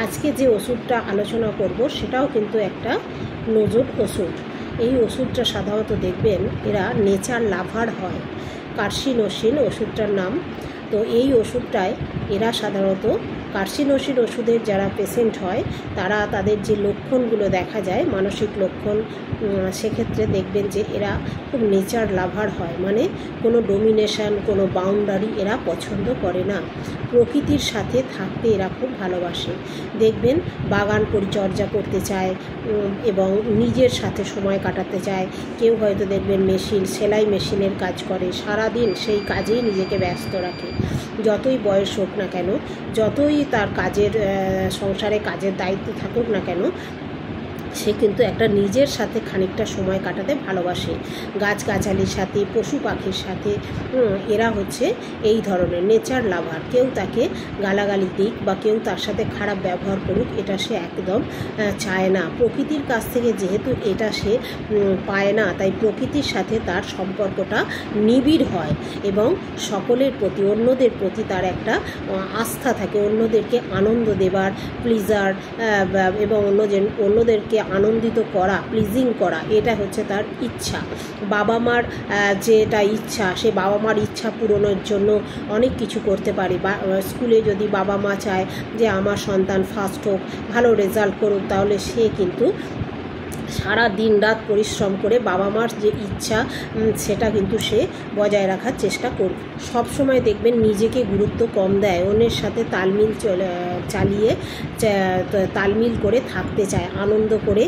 আজকে যে ওষুধটা আলোচনা করব সেটাও কিন্তু একটা নজর ওষুধ। এই ওষুধটা সাধারণত দেখবেন এরা নেচার লাভার হয়, কার্সিনোসিন ওষুধটার নাম। তো এই ওষুধটায় এরা সাধারণত কার্সিনোসিন ওষুধের যারা পেশেন্ট হয় তারা তাদের যে লক্ষণগুলো দেখা যায় মানসিক লক্ষণ, সেক্ষেত্রে দেখবেন যে এরা খুব নেচার লাভার হয়, মানে কোনো ডোমিনেশন, কোনো বাউন্ডারি এরা পছন্দ করে না। প্রকৃতির সাথে থাকতে এরা খুব ভালোবাসে। দেখবেন বাগান পরিচর্যা করতে চায় এবং নিজের সাথে সময় কাটাতে চায়। কেউ হয়তো দেখবেন সেলাই মেশিনের কাজ করে, সারাদিন সেই কাজেই নিজেকে ব্যস্ত রাখে। যতই বয়স হোক না কেন, যতই তার সংসারে কাজের দায়িত্ব থাকুক না কেন, সে কিন্তু একটা নিজের সাথে খানিকটা সময় কাটাতে ভালোবাসে। গাছগাছালির সাথে, পশু পাখির সাথে, এরা হচ্ছে এই ধরনের নেচার লাভার। কেউ তাকে গালাগালি দিক বা কেউ তার সাথে খারাপ ব্যবহার করুক, এটা সে একদম চায় না। প্রকৃতির কাছ থেকে যেহেতু এটা সে পায় না, তাই প্রকৃতির সাথে তার সম্পর্কটা নিবিড় হয় এবং সকলের প্রতি, অন্যদের প্রতি তার একটা আস্থা থাকে। অন্যদেরকে আনন্দ দেবার, প্লিজার এবং অন্যদেরকে আনন্দিত করা, প্লিজিং করা, এটা হচ্ছে তার ইচ্ছা। বাবা মার যেটা ইচ্ছা, সে বাবা মার ইচ্ছা পূরণের জন্য অনেক কিছু করতে পারে। স্কুলে যদি বাবা মা চায় যে আমার সন্তান ফার্স্ট হোক, ভালো রেজাল্ট করুক, তাহলে সে কিন্তু সারা দিন রাত পরিশ্রম করে বাবা মার যে ইচ্ছা সেটা কিন্তু সে বজায় রাখার চেষ্টা করবে। সবসময় দেখবেন নিজেকে গুরুত্ব কম দেয়, অন্যের সাথে তালমিল করে থাকতে চায়, আনন্দ করে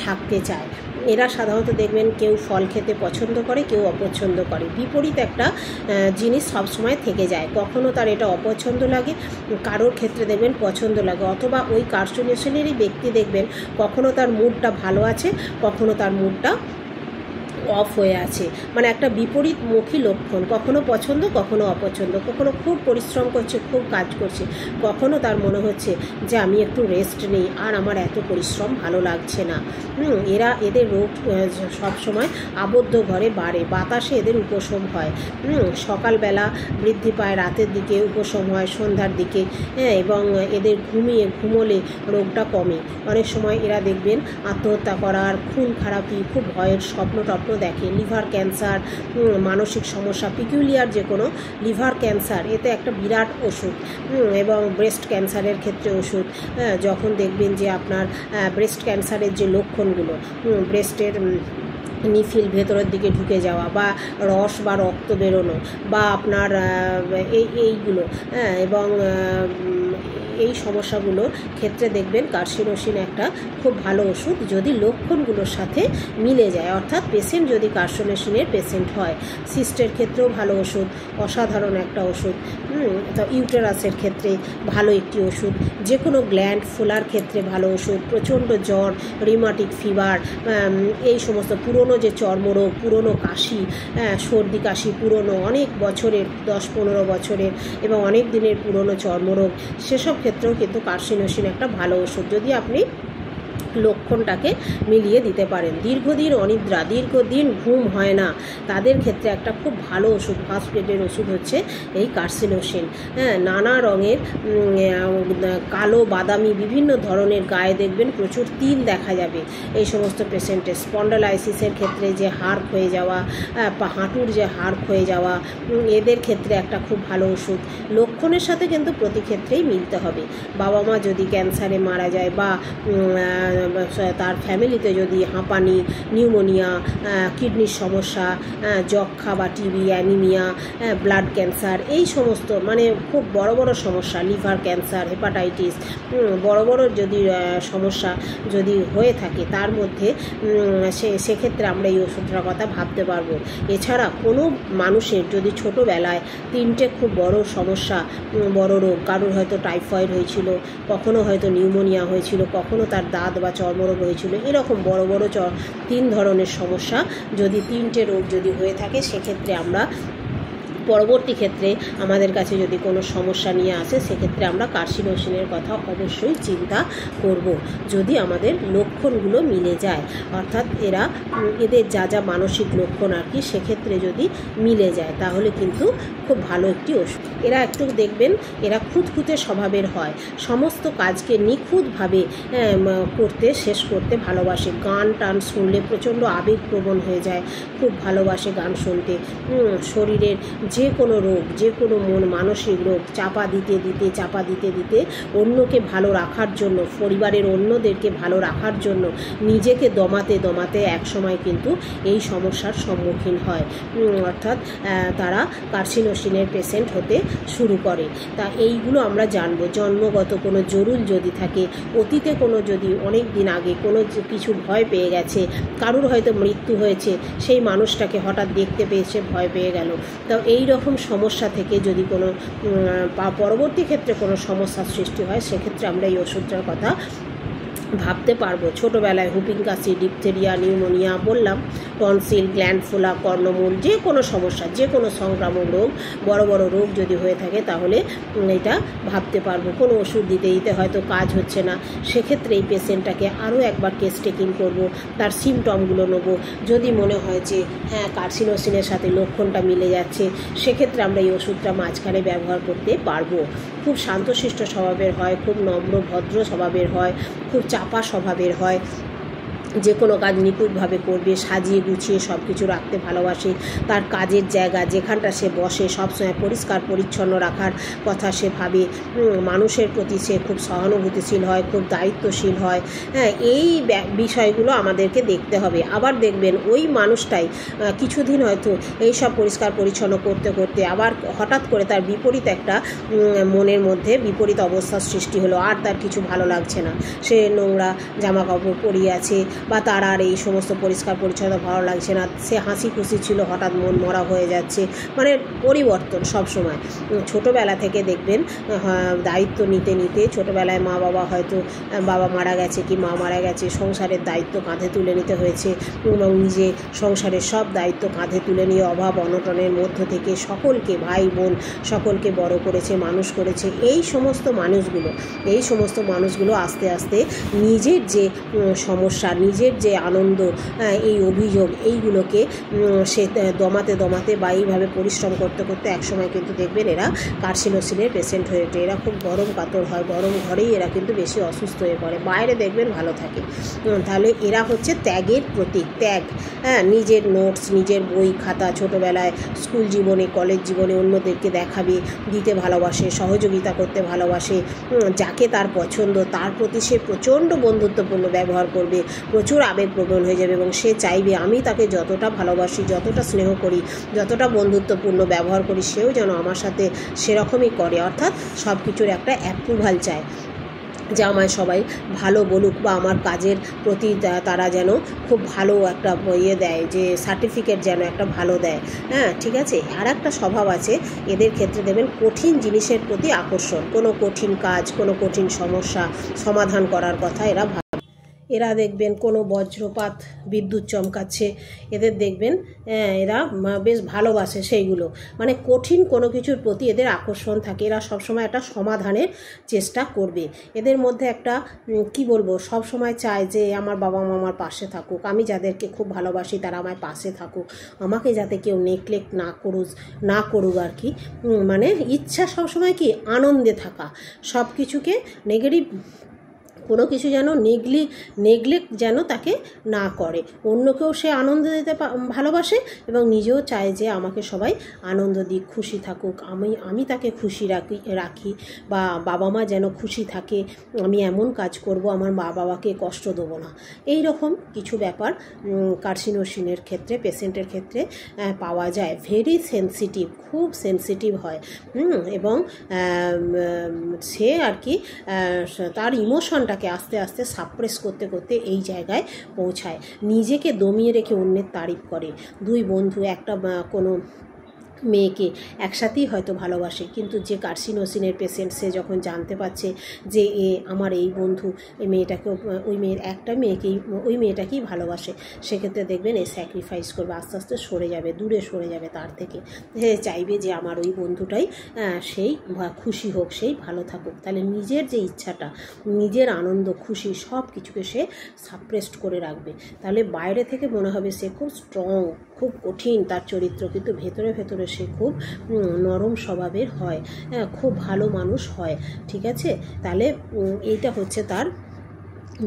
থাকতে চায়। এরা সাধারণত দেখবেন কেউ ফল খেতে পছন্দ করে, কেউ অপছন্দ করে। বিপরীত একটা জিনিস সবসময় থেকে যায়, কখনো তার এটা অপছন্দ লাগে, কারোর ক্ষেত্রে দেখবেন পছন্দ লাগে। অথবা ওই কার্সিনোসিনেরই ব্যক্তি দেখবেন কখনো তার মুডটা ভালো আছে, কখনো তার মুডটা অফ হয়ে আছে, মানে একটা বিপরীতমুখী লক্ষণ। কখনো পছন্দ, কখনো অপছন্দ। কখনো খুব পরিশ্রম করছে, খুব কাজ করছে, কখনো তার মনে হচ্ছে যে আমি একটু রেস্ট নেই, আর আমার এত পরিশ্রম ভালো লাগছে না। এদের রোগ সবসময় আবদ্ধ ঘরে বাড়ে, বাতাসে এদের উপশম হয়। সকালবেলা বৃদ্ধি পায়, রাতের দিকে উপশম হয়, সন্ধ্যার দিকে, এবং এদের ঘুমোলে রোগটা কমে। অনেক সময় এরা দেখবেন আত্মহত্যা করার, খুন খারাপি, খুব ভয়ের স্বপ্ন দেখে। লিভার ক্যান্সার, মানসিক সমস্যা, পিকুলিয়ার যে কোনো লিভার ক্যান্সার, এতে একটা বিরাট ওষুধ। এবং ব্রেস্ট ক্যান্সারের ক্ষেত্রে ওষুধ। যখন দেখবেন যে আপনার ব্রেস্ট ক্যান্সারের যে লক্ষণগুলো, ব্রেস্টের নিফিল ভেতরের দিকে ঢুকে যাওয়া, বা রস বা রক্ত বেরোনো, বা আপনার এইগুলো, এবং এই সমস্যাগুলোর ক্ষেত্রে দেখবেন কার্সিনোসিন একটা খুব ভালো ওষুধ, যদি লক্ষণগুলোর সাথে মিলে যায়, অর্থাৎ পেশেন্ট যদি কার্সিনোসিনের পেশেন্ট হয়। সিস্টের ক্ষেত্রেও ভালো ওষুধ, অসাধারণ একটা ওষুধ। তো ইউটেরাসের ক্ষেত্রে ভালো একটি ওষুধ, যে কোনো গ্ল্যান্ড ফোলার ক্ষেত্রে ভালো ওষুধ। প্রচণ্ড জ্বর, রিউমাটিক ফিভার, এই সমস্ত পুরনো যে চর্মরোগ, পুরনো কাশি, সর্দি কাশি, পুরনো অনেক বছরের, 10-15 বছরের এবং অনেক দিনের পুরনো চর্মরোগ, সেসব ক্ষেত্রেও কিন্তু কার্সিনোসিন একটা ভালো ওষুধ, যদি আপনি লক্ষণটাকে মিলিয়ে দিতে পারেন। দীর্ঘদিন অনিদ্রা, দীর্ঘদিন ঘুম হয় না, তাদের ক্ষেত্রে একটা খুব ভালো ওষুধ, ফার্স্ট গ্রেডের ওষুধ হচ্ছে এই কার্সিনোসিন। নানা রঙের, কালো, বাদামি, বিভিন্ন ধরনের, গায়ে দেখবেন প্রচুর তিল দেখা যাবে এই সমস্ত পেশেন্টের। স্পন্ডালাইসিসের ক্ষেত্রে যে হাড় ক্ষয়ে যাওয়া, হাঁটুর যে হাড় ক্ষয়ে যাওয়া, এদের ক্ষেত্রে একটা খুব ভালো ওষুধ। লক্ষণের সাথে কিন্তু প্রতি ক্ষেত্রেই মিলতে হবে। বাবা মা যদি ক্যান্সারে মারা যায়, বা তার ফ্যামিলিতে যদি হাঁপানি, নিউমোনিয়া, কিডনির সমস্যা, যক্ষা বা টিবি, অ্যানিমিয়া, ব্লাড ক্যান্সার, এই সমস্ত মানে খুব বড় বড় সমস্যা, লিভার ক্যান্সার, হেপাটাইটিস, বড় বড় যদি সমস্যা যদি হয়ে থাকে, তার মধ্যে সেক্ষেত্রে আমরা এই ওষুধটার কথা ভাবতে পারবো। এছাড়া কোনো মানুষের যদি ছোটোবেলায় 3টে খুব বড় সমস্যা, বড় রোগ, কারোর হয়তো টাইফয়েড হয়েছিল, কখনো হয়তো নিউমোনিয়া হয়েছিল, কখনো তার দাঁত বা চর্মরোগ হয়েছিল, এরকম বড় বড় 3 ধরনের সমস্যা, যদি 3টে রোগ যদি হয়ে থাকে, সেক্ষেত্রে আমরা পরবর্তী ক্ষেত্রে আমাদের কাছে যদি কোনো সমস্যা নিয়ে আসে, সেক্ষেত্রে আমরা কার্সিনোসিনের কথা অবশ্যই চিন্তা করব, যদি আমাদের লক্ষণগুলো মিলে যায়, অর্থাৎ এদের যা যা মানসিক লক্ষণ আর কি, সেক্ষেত্রে যদি মিলে যায় তাহলে কিন্তু খুব ভালো একটি ওষুধ। এরা একটু দেখবেন এরা খুঁতখুঁতে স্বভাবের হয়, সমস্ত কাজকে নিখুঁতভাবে শেষ করতে ভালোবাসে। গান টান শুনলে প্রচণ্ড আবেগপ্রবণ হয়ে যায়, খুব ভালোবাসে গান শুনতে। শরীরের যে কোনো রোগ, যে কোনো মানসিক রোগ চাপা দিতে দিতে অন্যকে ভালো রাখার জন্য, পরিবারের অন্যদেরকে ভালো রাখার জন্য নিজেকে দমাতে একসময় কিন্তু এই সমস্যার সম্মুখীন হয়, অর্থাৎ তারা কার্সিনোসিনের পেশেন্ট হতে শুরু করে। তা এইগুলো আমরা জানব। জন্মগত কোনো জরুল যদি থাকে, অতীতে কোনো যদি অনেক দিন আগে কোনো কিছু ভয় পেয়ে গেছে, কারুর হয়তো মৃত্যু হয়েছে, সেই মানুষটাকে হঠাৎ দেখতে পেয়েছে, ভয় পেয়ে গেল, তো এই রকম সমস্যা থেকে যদি কোনো পরবর্তী ক্ষেত্রে কোনো সমস্যার সৃষ্টি হয়, সেক্ষেত্রে আমরা এই ওষুধটার কথা ভাবতে পারবো। ছোটোবেলায় হুপিং কাশি, ডিপথেরিয়া, নিউমোনিয়া বললাম, টনসিল, গ্ল্যান্ড ফোলা, কর্ণমূল, যে কোনো সমস্যা, যে কোনো সংক্রামক রোগ, বড় বড় রোগ যদি হয়ে থাকে, তাহলে এটা ভাবতে পারবো। কোনো ওষুধ দিতে হয়তো কাজ হচ্ছে না, সেক্ষেত্রে এই পেশেন্টটাকে আরও একবার কেস টেকিং করবো, তার সিমটমগুলো নেবো। যদি মনে হয় যে হ্যাঁ কার্সিনোসিনের সাথে লক্ষণটা মিলে যাচ্ছে, সেক্ষেত্রে আমরা এই ওষুধটা মাঝখানে ব্যবহার করতে পারবো। খুব শান্তশিষ্ট স্বভাবের হয়, খুব নম্র ভদ্র স্বভাবের হয়, খুব চাপা স্বভাবের হয়, যে কোনো কাজ নিখুঁতভাবে করবে, সাজিয়ে গুছিয়ে সব কিছু রাখতে ভালোবাসে। তার কাজের জায়গা যেখানটা সে বসে সবসময় পরিষ্কার পরিচ্ছন্ন রাখার কথা সে ভাবে। মানুষের প্রতি সে খুব সহানুভূতিশীল হয়, খুব দায়িত্বশীল হয়। হ্যাঁ, এই বিষয়গুলো আমাদেরকে দেখতে হবে। আবার দেখবেন ওই মানুষটাই কিছুদিন হয়তো এই সব পরিষ্কার পরিচ্ছন্ন করতে করতে আবার হঠাৎ করে তার বিপরীত একটা মনের মধ্যে বিপরীত অবস্থার সৃষ্টি হলো, আর তার কিছু ভালো লাগছে না, সে নোংরা জামা কাপড় পরিয়ে আছে, বা তার আর এই সমস্ত পরিষ্কার পরিচ্ছন্ন ভালো লাগছে না, সে হাসি খুশি ছিল, হঠাৎ মন মরা হয়ে যাচ্ছে, মানে পরিবর্তন সব সময়। ছোটোবেলা থেকে দেখবেন দায়িত্ব নিতে ছোটোবেলায় মা বাবা হয়তো বাবা মারা গেছে কি মা মারা গেছে, সংসারের দায়িত্ব কাঁধে তুলে নিতে হয়েছে, এবং নিজে সংসারের সব দায়িত্ব কাঁধে তুলে নিয়ে অভাব অনটনের মধ্য থেকে সকলকে, ভাই বোন সকলকে বড় করেছে, মানুষ করেছে। এই সমস্ত মানুষগুলো আস্তে আস্তে নিজের যে সমস্যা, নিজের যে আনন্দ, এই অভিযোগ, এইগুলোকে সে দমাতে বা এইভাবে পরিশ্রম করতে করতে একসময় কিন্তু দেখবেন এরা কার্সিনোসিনের পেশেন্ট হয়ে ওঠে। এরা খুব গরম কাতর হয়, গরম ঘরেই এরা কিন্তু বেশি অসুস্থ হয়ে পড়ে, বাইরে দেখবেন ভালো থাকে। তাহলে এরা হচ্ছে ত্যাগের প্রতীক, ত্যাগ। হ্যাঁ, নিজের নোটস, নিজের বই খাতা ছোটোবেলায় স্কুল জীবনে, কলেজ জীবনে অন্যদেরকে দিতে ভালোবাসে, সহযোগিতা করতে ভালোবাসে। যাকে তার পছন্দ তার প্রতি সে প্রচণ্ড বন্ধুত্বপূর্ণ ব্যবহার করবে, প্রচুর আবেগপ্রবণ হয়ে যাবে, এবং সে চাইবে আমি তাকে যতটা ভালোবাসি, যতটা স্নেহ করি, যতটা বন্ধুত্বপূর্ণ ব্যবহার করি, সেও যেন আমার সাথে সেরকমই করে। অর্থাৎ সব কিছুর একটা অ্যাপ্রুভাল চায়, যে আমায় সবাই ভালো বলুক, বা আমার কাজের প্রতি তারা যেন খুব ভালো একটা দেয়, যে সার্টিফিকেট যেন একটা ভালো দেয়। হ্যাঁ, ঠিক আছে। আর একটা স্বভাব আছে এদের ক্ষেত্রে, দেবেন কঠিন জিনিসের প্রতি আকর্ষণ, কোনো কঠিন কাজ, কোনো কঠিন সমস্যা সমাধান করার কথা এরা দেখবেন কোনো বজ্রপাত, বিদ্যুৎ চমকাচ্ছে, এদের দেখবেন এরা বেশ ভালোবাসে সেইগুলো, মানে কঠিন কোনো কিছুর প্রতি এদের আকর্ষণ থাকে। এরা সবসময় একটা সমাধানের চেষ্টা করবে। এদের মধ্যে একটা কি বলবো, সবসময় চায় যে আমার বাবা মা আমার পাশে থাকুক, আমি যাদেরকে খুব ভালোবাসি তারা আমার পাশে থাকুক, আমাকে যাতে কেউ নেগলেক্ট না করুক আর কি। মানে ইচ্ছা সবসময় কি আনন্দে থাকা, সব কিছুকে নেগেটিভ কোনো কিছু যেন নেগলেক্ট যেন তাকে না করে। অন্যকেও সে আনন্দ দিতে ভালোবাসে, এবং নিজেও চায় যে আমাকে সবাই আনন্দ দিক, খুশি থাকুক, আমি তাকে খুশি রাখি, বা বাবা মা যেন খুশি থাকে, আমি এমন কাজ করব আমার মা বাবাকে কষ্ট দেবো না। এই রকম কিছু ব্যাপার কার্সিনোসিনের ক্ষেত্রে, পেশেন্টের ক্ষেত্রে পাওয়া যায়। ভেরি সেন্সিটিভ, খুব সেন্সিটিভ হয়, এবং সে আর কি তার ইমোশনটাকে আস্তে আস্তে সাপ্রেস করতে করতে এই জায়গায় পৌঁছায়, নিজেকে দমিয়ে রেখে অন্যের তারিফ করে। দুই বন্ধু একটা কোনো মেয়েকে একসাথেই হয়তো ভালোবাসে, কিন্তু যে কার্সিনোসিনের পেশেন্ট সে যখন জানতে পারছে যে আমার এই বন্ধু এই মেয়েটাকেও, ওই মেয়ের একটা মেয়েকেই, ওই মেয়েটাকেই ভালোবাসে, সেক্ষেত্রে দেখবেন এই স্যাক্রিফাইস করবে, আস্তে আস্তে সরে যাবে, দূরে সরে যাবে তার থেকে। সে চাইবে যে আমার ওই বন্ধুটাই সেই খুশি হোক, সেই ভালো থাকুক। তাহলে নিজের যে ইচ্ছাটা, নিজের আনন্দ খুশি সব কিছুকে সে সাপ্রেসড করে রাখবে। তাহলে বাইরে থেকে মনে হবে সে খুব স্ট্রং, খুব কঠিন তার চরিত্র, কিন্তু ভেতরে ভেতরে সে খুব নরম স্বভাবের হয়, খুব ভালো মানুষ হয়। ঠিক আছে, তাহলে এইটা হচ্ছে তার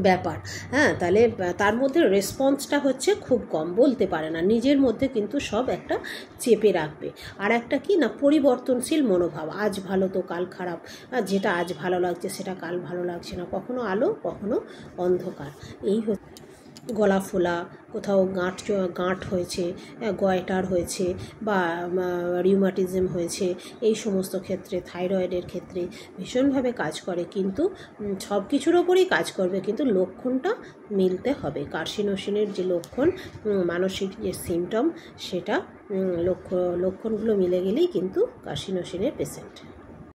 ব্যাপার। হ্যাঁ, তাহলে তার মধ্যে রেসপন্সটা হচ্ছে খুব কম, বলতে পারে না, নিজের মধ্যে কিন্তু সব একটা চেপে রাখবে। আর একটা কি না, পরিবর্তনশীল মনোভাব, আজ ভালো তো কাল খারাপ, যেটা আজ ভালো লাগছে সেটা কাল ভালো লাগছে না, কখনো আলো কখনো অন্ধকার। এই হচ্ছে গলা ফোলা, কোথাও গাঁট হয়েছে, গয়টার হয়েছে, বা রিউমাটিজম হয়েছে, এই সমস্ত ক্ষেত্রে, থাইরয়েডের ক্ষেত্রে ভীষণভাবে কাজ করে। কিন্তু সব কিছুর ওপরেই কাজ করবে, কিন্তু লক্ষণটা মিলতে হবে। কার্সিনোসিনের যে লক্ষণ, মানসিক যে সিমটম, সেটা লক্ষণগুলো মিলে গেলেই কিন্তু কার্সিনোসিনের পেশেন্ট।